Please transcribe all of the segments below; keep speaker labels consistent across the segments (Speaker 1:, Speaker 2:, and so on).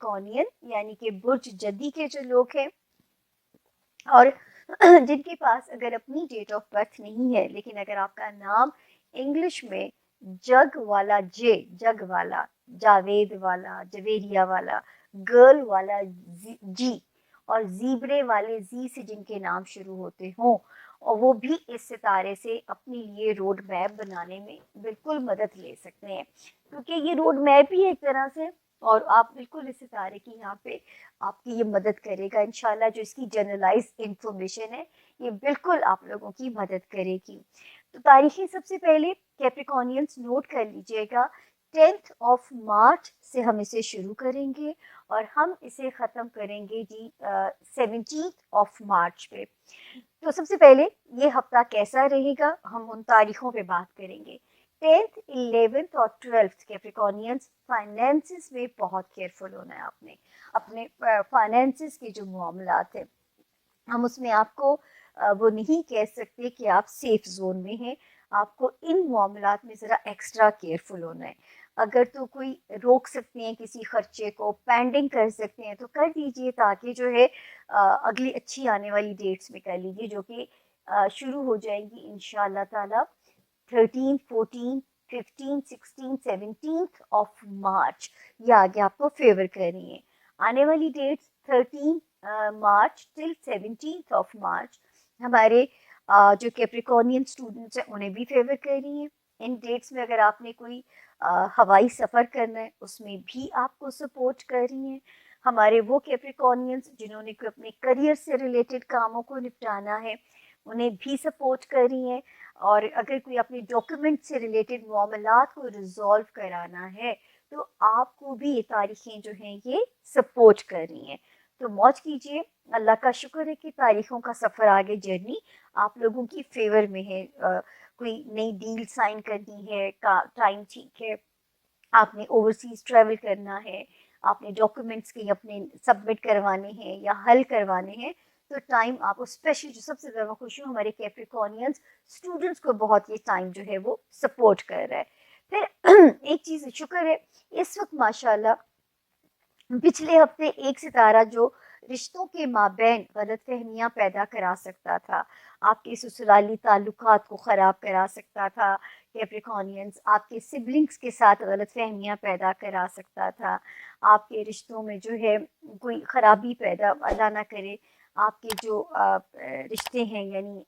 Speaker 1: कैप्रिकॉर्नियन यानी कि बुर्ज जद्दी के जो लोग हैं और जिनके पास अगर अपनी डेट ऑफ बर्थ नहीं है, लेकिन अगर आपका नाम इंग्लिश में जग वाला जे, जग वाला, जावेद वाला, जवेरिया वाला, गर्ल वाला जी और जीब्रे वाले जी से जिनके नाम शुरू होते हों, और वो भी इस सितारे से अपने लिए रोड मैप बनाने में बिल्कुल मदद ले सकते हैं, क्योंकि ये रोड मैप ही एक तरह से, और आप बिल्कुल इस सितारे की यहाँ पे आपकी ये मदद करेगा इंशाल्लाह। जो इसकी जनरलाइज इंफॉर्मेशन है ये बिल्कुल आप लोगों की मदद करेगी। तो तारीखें सबसे पहले कैप्रिकॉर्नियंस नोट कर लीजिएगा, 10th ऑफ मार्च से हम इसे शुरू करेंगे और हम इसे ख़त्म करेंगे जी 17th ऑफ मार्च पे। तो सबसे पहले ये हफ्ता कैसा रहेगा हम उन तारीखों पे बात करेंगे। 10th, 11th और 12th कैप्रिकॉर्नियंस फाइनेंसिस में बहुत केयरफुल होना है आपने, अपने फाइनेंसिस के जो मामलात हैं हम उसमें आपको वो नहीं कह सकते कि आप सेफ जोन में हैं, आपको इन मामलात में ज़रा एक्स्ट्रा केयरफुल होना है। अगर तो कोई रोक सकते हैं किसी खर्चे को, पेंडिंग कर सकते हैं तो कर दीजिए, ताकि जो है अगली अच्छी आने वाली डेट्स में कर लीजिए, जो कि शुरू हो जाएंगी इंशाल्लाह ताला 13, 14, 15, 16, 17 ऑफ मार्च। ये आगे आपको फेवर कर रही है। आने वाली dates 13 March till 17 of March हमारे जो कैप्रिकॉर्नियन स्टूडेंट्स हैं उन्हें भी फेवर कर रही हैं। इन डेट्स में अगर आपने कोई हवाई सफ़र करना है उसमें भी आपको सपोर्ट कर रही हैं। हमारे वो कैप्रिकॉर्नियंस जिन्होंने अपने करियर से रिलेटेड कामों को निपटाना है उन्हें भी सपोर्ट कर रही हैं। और अगर कोई अपने डॉक्यूमेंट से रिलेटेड मामलात को रिजॉल्व कराना है तो आपको भी ये तारीखें जो हैं ये सपोर्ट कर रही हैं। तो मौज कीजिए, अल्लाह का शुक्र है कि तारीखों का सफ़र आगे जर्नी आप लोगों की फेवर में है। कोई नई डील साइन करनी है, का टाइम ठीक है, आपने ओवरसीज ट्रैवल करना है, आपने डॉक्यूमेंट्स कहीं अपने सबमिट करवाने हैं या हल करवाने हैं, तो टाइम आपको स्पेशली जो सबसे ज़्यादा खुश हूँ हमारे कैप्रिकॉर्नियंस स्टूडेंट्स को बहुत ये टाइम जो है वो सपोर्ट कर रहा है। फिर एक चीज़ शुक्र है इस वक्त माशाल्लाह, पिछले हफ्ते एक सितारा जो रिश्तों के माबैन गलतफहमियां पैदा करा सकता था, आपके ससुराली ताल्लुकात को ख़राब करा सकता था, कैप्रिकॉर्नियंस आपके सिबलिंग्स के साथ गलतफहमियां पैदा करा सकता था, आपके रिश्तों में जो है कोई ख़राबी पैदा, अल्लाह ना करे, आपके जो रिश्ते हैं यानी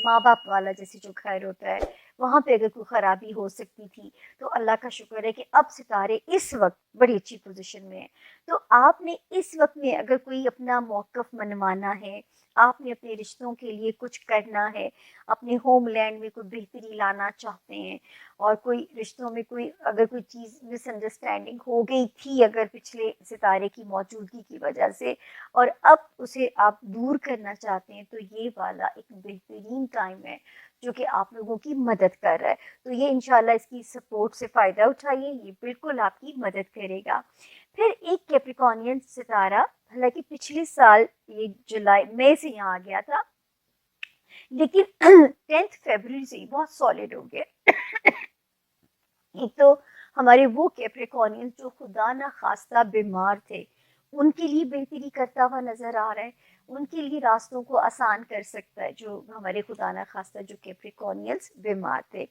Speaker 1: माँ बाप वाला जैसे जो घर होता है वहाँ पे अगर कोई ख़राबी हो सकती थी, तो अल्लाह का शुक्र है कि अब सितारे इस वक्त बड़ी अच्छी पोजीशन में है। तो आपने इस वक्त में अगर कोई अपना मौक़िफ़ मनवाना है, आपने अपने रिश्तों के लिए कुछ करना है, अपने होमलैंड में कोई बेहतरी लाना चाहते हैं, और कोई रिश्तों में कोई अगर कोई चीज़ मिसअंडरस्टैंडिंग हो गई थी अगर पिछले सितारे की मौजूदगी की वजह से, और अब उसे आप दूर करना चाहते हैं, तो ये वाला एक बेहतरीन टाइम है जो कि आप लोगों की मदद कर रहा है। तो ये इंशाल्लाह इसकी सपोर्ट से फ़ायदा उठाइए, ये बिल्कुल आपकी मदद करेगा। फिर एक कैप्रिकॉर्नियन सितारा, हालांकि पिछले साल ये जुलाई मई से यहाँ आ गया था, लेकिन 10th फरवरी से बहुत सॉलिड हो गया। एक तो हमारे वो कैप्रिकॉर्नियन जो खुदा ना खास्ता बीमार थे उनके लिए बेहतरी करता हुआ नजर आ रहा है, उनके लिए रास्तों को आसान कर सकता है जो हमारे खुदा ना खास्ता जो कैप्रिकॉर्नियंस बीमार थे,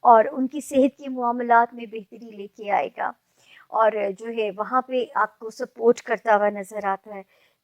Speaker 1: और उनकी सेहत के मामलात में बेहतरी लेके आएगा और जो है वहाँ पे आपको सपोर्ट करता हुआ नजर आता है।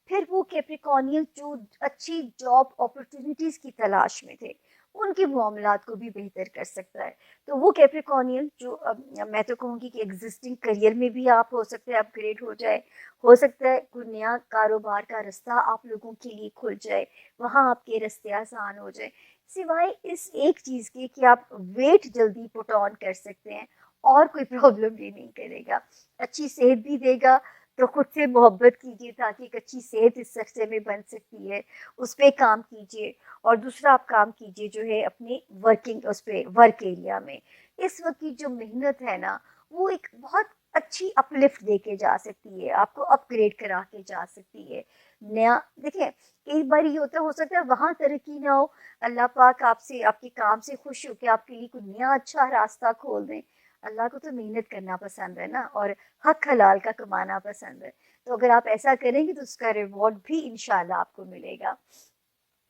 Speaker 1: फिर वो कैप्रिकॉर्नियन जो अच्छी जॉब अपॉर्चुनिटीज़ की तलाश में थे उनके मामलात को भी बेहतर कर सकता है। तो वो कैप्रिकॉर्नियन जो मैं तो कहूँगी कि एग्जिस्टिंग करियर में भी आप हो सकते हैं अपग्रेड हो जाए, हो सकता है कोई नया कारोबार का रास्ता आप लोगों के लिए खुल जाए, वहाँ आपके रास्ते आसान हो जाए, सिवाय इस एक चीज़ के कि आप वेट जल्दी पुट ऑन कर सकते हैं, और कोई प्रॉब्लम भी नहीं करेगा, अच्छी सेहत भी देगा। तो खुद से मोहब्बत कीजिए ताकि एक अच्छी सेहत इस अरसे में बन सकती है, उस पर काम कीजिए। और दूसरा आप काम कीजिए जो है अपने वर्किंग उस पर वर्क एरिया में, इस वक्त की जो मेहनत है ना वो एक बहुत अच्छी अपलिफ्ट दे के जा सकती है, आपको अपग्रेड करा के जा सकती है। नया देखिए, कई बार ये होता हो सकता है वहाँ तरक्की ना हो, अल्लाह पाक आपसे आपके काम से खुश हो के आपके लिए कोई नया अच्छा रास्ता खोल दें, اللہ کو تو محنت کرنا پسند ہے نا، اور حق حلال کا کمانا پسند ہے. تو اگر آپ ایسا کریں گے تو اس کا ریوارڈ بھی انشاءاللہ آپ کو ملے گا.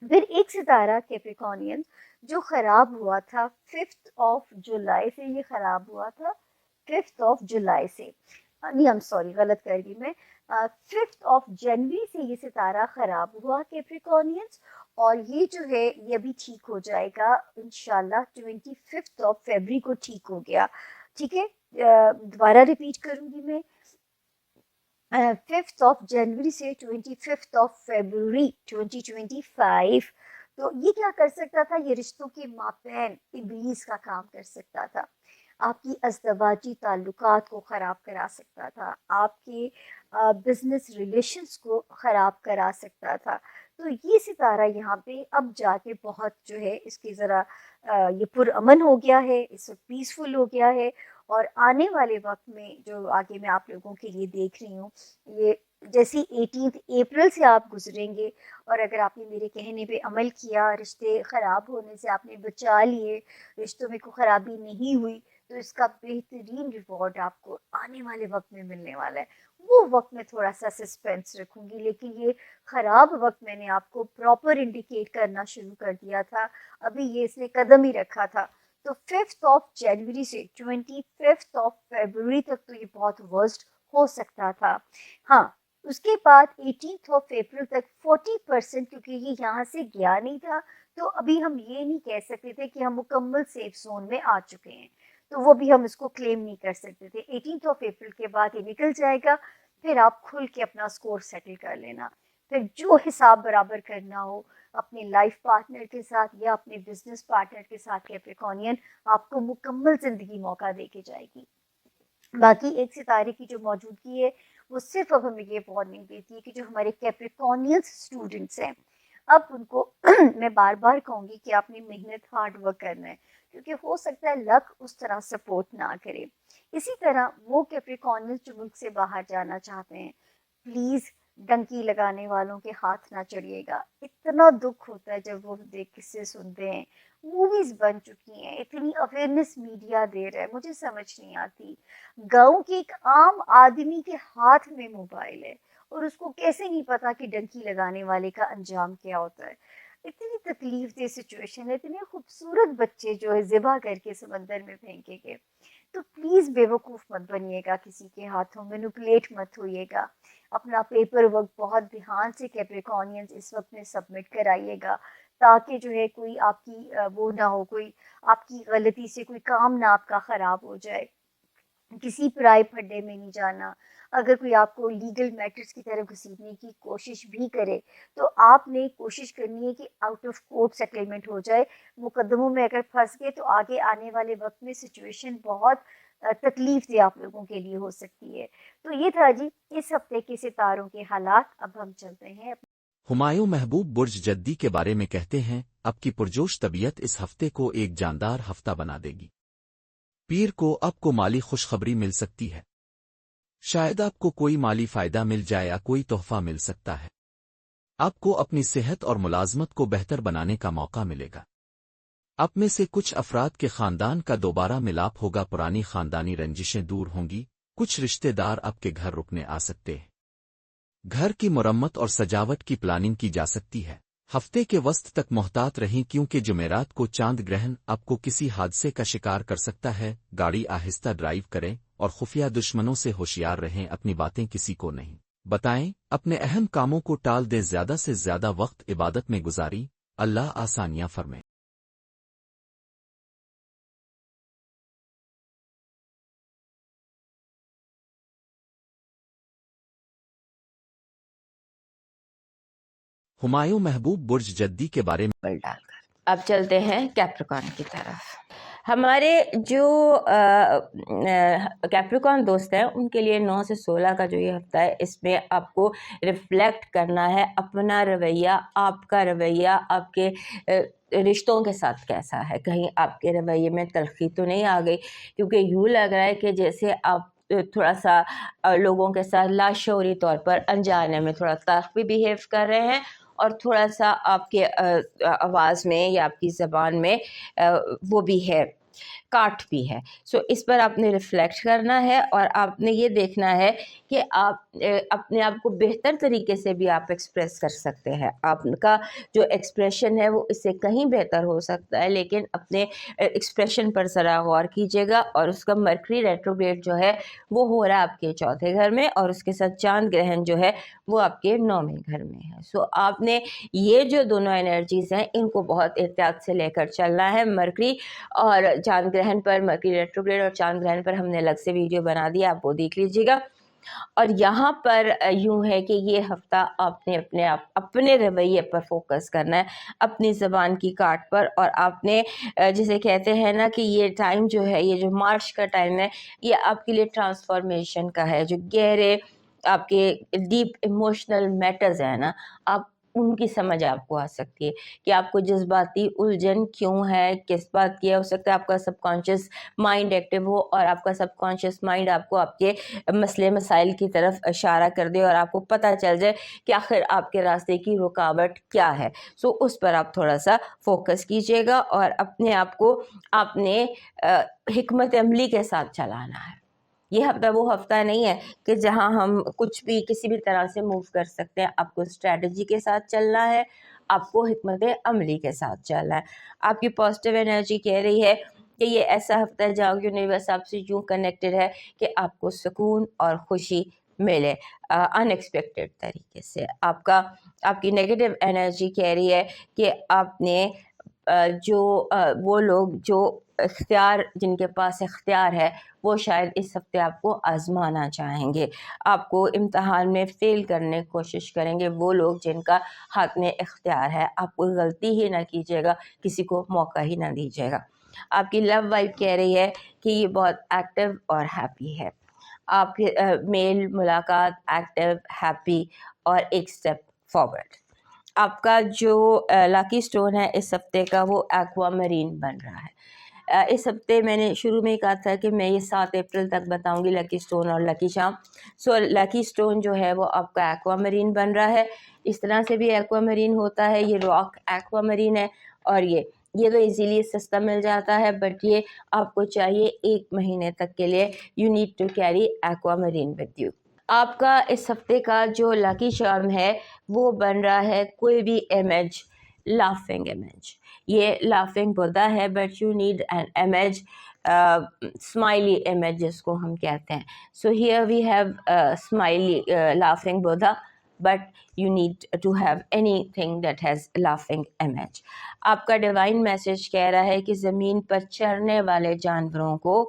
Speaker 1: پھر ایک ستارہ کیپریکونین جو خراب ہوا تھا 5 جولائی سے، یہ خراب ہوا تھا 5 جولائی سے، نہیں ہم سوری غلط کر گئی میں، 5 جنوری سے یہ ستارہ خراب ہوا کیپریکونینز، اور یہ جو ہے یہ ابھی ٹھیک ہو جائے گا انشاءاللہ 25 فیبری کو ٹھیک ہو گیا. ٹھیک ہے، دوبارہ ریپیٹ کروں گی میں، 5 جنوری سے 25 فیبری 2025. تو یہ کیا کر سکتا تھا؟ یہ رشتوں کے مابین ابلیس کا کام کر سکتا تھا، آپ کی ازدواجی تعلقات کو خراب کرا سکتا تھا، آپ کے بزنس ریلیشنز کو خراب کرا سکتا تھا. تو یہ ستارہ یہاں پہ اب جا کے بہت جو ہے اس کی ذرا یہ پرامن ہو گیا ہے، اس وقت پیسفل ہو گیا ہے. اور آنے والے وقت میں جو آگے میں آپ لوگوں کے لیے دیکھ رہی ہوں، یہ جیسی 18 اپریل سے آپ گزریں گے، اور اگر آپ نے میرے کہنے پہ عمل کیا، رشتے خراب ہونے سے آپ نے بچا لیے، رشتوں میں کوئی خرابی نہیں ہوئی، تو اس کا بہترین ریوارڈ آپ کو آنے والے وقت میں ملنے والا ہے. وہ وقت میں تھوڑا سا سسپینس رکھوں گی، لیکن یہ خراب وقت میں نے آپ کو پراپر انڈیکیٹ کرنا شروع کر دیا تھا، ابھی یہ اس نے قدم ہی رکھا تھا. تو 5 جنوری سے 25 فیبری تک تو یہ بہت ورسٹ ہو سکتا تھا. ہاں اس کے بعد 18 اپریل تک 40%، کیونکہ یہ یہاں سے گیا نہیں تھا تو ابھی ہم یہ نہیں کہہ سکتے تھے کہ ہم مکمل سیف زون میں آ چکے ہیں، تو وہ بھی ہم اس کو کلیم نہیں کر سکتے تھے. 18 اپریل کے بعد یہ نکل جائے گا، پھر آپ کھل کے اپنا سکور سیٹل کر لینا، پھر جو حساب برابر کرنا ہو اپنے لائف پارٹنر کے ساتھ یا اپنے بزنس پارٹنر کے ساتھ کیپریکونین آپ کو مکمل زندگی موقع دے کے جائے گی. باقی ایک ستارے کی جو موجودگی ہے وہ صرف اب ہمیں یہ وارننگ دیتی ہے کہ جو ہمارے کیپریکونین اسٹوڈنٹس ہیں، اب ان کو میں بار بار کہوں گی کہ آپ نے محنت ہارڈ ورک کرنا ہے، کیونکہ ہو سکتا ہے لک اس طرح سپورٹ نہ کرے. اسی طرح وہ کیپریکونین جو ملک سے باہر جانا چاہتے ہیں، پلیز ڈنکی لگانے والوں کے ہاتھ نہ چڑھیے گا. اتنا دکھ ہوتا ہے جب وہ دیکھ قصے سنتے ہیں، موویز بن چکی ہیں، اتنی اویئرنیس میڈیا دے رہا ہے، مجھے سمجھ نہیں آتی. گاؤں کے ایک عام آدمی کے ہاتھ میں موبائل ہے اور اس کو کیسے نہیں پتا کہ ڈنکی لگانے والے کا انجام کیا ہوتا ہے. اتنی تکلیف دہ سچویشن ہے، اتنے خوبصورت بچے جو ہے ذبح کر کے سمندر میں پھینکے گئے. تو پلیز بے وقوف مت بنیے گا، کسی کے ہاتھوں مینوپولیٹ مت ہوئیے گا. اپنا پیپر ورک بہت دھیان سے کیپریکونینز اس وقت میں سبمٹ کرائیے گا، تاکہ جو ہے کوئی آپ کی وہ نہ ہو، کوئی آپ کی غلطی سے کوئی کام نہ آپ کا خراب ہو جائے. کسی پرائے پھڈے میں نہیں جانا. اگر کوئی آپ کو لیگل میٹرز کی طرف گھسیٹنے کی کوشش بھی کرے تو آپ نے کوشش کرنی ہے کہ آؤٹ آف کورٹ سیٹلمنٹ ہو جائے. مقدموں میں اگر پھنس گئے تو آگے آنے والے وقت میں سچویشن بہت تکلیف دہ آپ لوگوں کے لیے ہو سکتی ہے. تو یہ تھا جی اس ہفتے کے ستاروں کے حالات. اب ہم چلتے ہیں
Speaker 2: ہمایوں محبوب برج جدی کے بارے میں کہتے ہیں، اب کی پرجوش طبیعت اس ہفتے کو ایک جاندار ہفتہ بنا دے گی. پیر کو آپ کو مالی خوشخبری مل سکتی ہے. شاید آپ کو کوئی مالی فائدہ مل جائے یا کوئی تحفہ مل سکتا ہے. آپ کو اپنی صحت اور ملازمت کو بہتر بنانے کا موقع ملے گا. آپ میں سے کچھ افراد کے خاندان کا دوبارہ ملاپ ہوگا، پرانی خاندانی رنجشیں دور ہوں گی، کچھ رشتہ دار آپ کے گھر رکنے آ سکتے ہیں. گھر کی مرمت اور سجاوٹ کی پلاننگ کی جا سکتی ہے. ہفتے کے وسط تک محتاط رہیں کیونکہ جمعرات کو چاند گرہن آپ کو کسی حادثے کا شکار کر سکتا ہے. گاڑی آہستہ ڈرائیو کریں اور خفیہ دشمنوں سے ہوشیار رہیں. اپنی باتیں کسی کو نہیں بتائیں. اپنے اہم کاموں کو ٹال دیں. زیادہ سے زیادہ وقت عبادت میں گزاری. اللہ آسانیاں فرمائے. ہمایوں محبوب برج جدی کے بارے میں
Speaker 3: ڈال کر اب چلتے ہیں کیپریکان کی طرف. ہمارے جو کیپریکان دوست ہیں ان کے لیے 9 سے 16 کا جو یہ ہفتہ ہے، اس میں آپ کو ریفلیکٹ کرنا ہے اپنا رویہ، آپ کا رویہ آپ کے رشتوں کے ساتھ کیسا ہے. کہیں آپ کے رویے میں تلخی تو نہیں آ گئی، کیونکہ یوں لگ رہا ہے کہ جیسے آپ تھوڑا سا لوگوں کے ساتھ لاشعوری طور پر انجانے میں تھوڑا تلخ بھی بیہیو کر رہے ہیں، اور تھوڑا سا آپ کے آواز میں یا آپ کی زبان میں وہ بھی ہے. काट भी है। सो इस पर आपने रिफ्लेक्ट करना है और आपने ये देखना है कि आप अपने आप को बेहतर तरीके से भी आप एक्सप्रेस कर सकते हैं। आपका जो एक्सप्रेशन है वो इससे कहीं बेहतर हो सकता है, लेकिन अपने एक्सप्रेशन पर ज़रा गौर कीजिएगा। और उसका मरकरी रेट्रोग्रेड जो है वो हो रहा है आपके चौथे घर में, और उसके साथ चांद ग्रहण जो है वो आपके 9वें घर में है। सो आपने ये जो दोनों एनर्जीज़ हैं इनको बहुत एहतियात से लेकर चलना है। मरकरी और चांद ग्रहण पर, मरकरी रेट्रोग्रेड और चांद ग्रहण पर हमने अलग से वीडियो बना दिया, आप वो देख लीजिएगा। और यहाँ पर यूँ है कि ये हफ्ता आपने अपने रवैये पर फोकस करना है, अपनी ज़बान की काट पर। और आपने जिसे कहते हैं ना कि ये टाइम जो है, ये जो मार्च का टाइम है, ये आपके लिए ट्रांसफॉर्मेशन का है। जो गहरे आपके डीप इमोशनल मैटर्स हैं ना, आप उनकी समझ आपको आ सकती है कि आपको जज्बाती उलझन क्यों है, किस बात की है। हो सकता है आपका सबकॉन्शियस माइंड एक्टिव हो और आपका सबकॉन्शियस माइंड आपको आपके मसले मसाइल की तरफ इशारा कर दे और आपको पता चल जाए कि आखिर आपके रास्ते की रुकावट क्या है। सो उस पर आप थोड़ा सा फोकस कीजिएगा और अपने आप को आपने हिकमत अमली के साथ चलाना है। ये हफ्ता वो हफ्ता नहीं है कि जहां हम कुछ भी किसी भी तरह से मूव कर सकते हैं। आपको स्ट्रैटेजी के साथ चलना है, आपको हिकमत अमली के साथ चलना है। आपकी पॉजिटिव एनर्जी कह रही है कि ये ऐसा हफ्ता है जहाँ यूनिवर्स आपसे यूँ कनेक्टेड है कि आपको सुकून और खुशी मिले अनएक्सपेक्टेड तरीके से। आपकी नेगेटिव एनर्जी कह रही है कि आपने वो लोग जो इख्तियार, जिनके पास इख्तियार है, वो शायद इस हफ्ते आपको आजमाना चाहेंगे, आपको इम्तहान में फ़ेल करने की कोशिश करेंगे वो लोग जिनका हाथ में इख्तियार है। आप कोई गलती ही ना कीजिएगा, किसी को मौका ही ना दीजिएगा। आपकी लव वाइब कह रही है कि ये बहुत एक्टिव और हैप्पी है। आप मेल मुलाकात, एक्टिव, हैप्पी और एक स्टेप फॉरवर्ड। आपका जो लकी स्टोन है इस हफ्ते का वो एक्वा मरीन बन रहा है। इस हफ्ते मैंने शुरू में ही कहा था कि मैं ये 7 अप्रैल तक बताऊंगी लकी स्टोन और lucky charm. So lucky stone जो है वो आपका एक्वा मरीन बन रहा है। इस तरह से भी एक्वा मरीन होता है, ये रॉक एक्वा मरीन है। और ये तो इजीली सस्ता मिल जाता है, बट ये आपको चाहिए 1 महीने तक के लिए। You need to carry aquamarine with you. आपका इस हफ्ते का जो लकी चार्म है वो बन रहा है कोई भी इमेज, लाफिंग इमेज। ये लाफिंग बुद्धा है, but you need an image, smiley image जिसको हम कहते हैं। So here we have smiley laughing Buddha, but you need to have anything that has laughing image. आपका डिवाइन मैसेज कह रहा है कि ज़मीन पर चरने वाले जानवरों को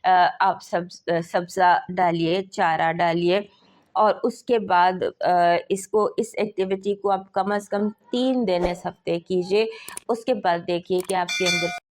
Speaker 3: आप सब्ज़ा डालिए, चारा डालिए, और उसके बाद इस एक्टिविटी को आप कम से कम 3 दिन इस हफ्ते कीजिए। उसके बाद देखिए कि आपके अंदर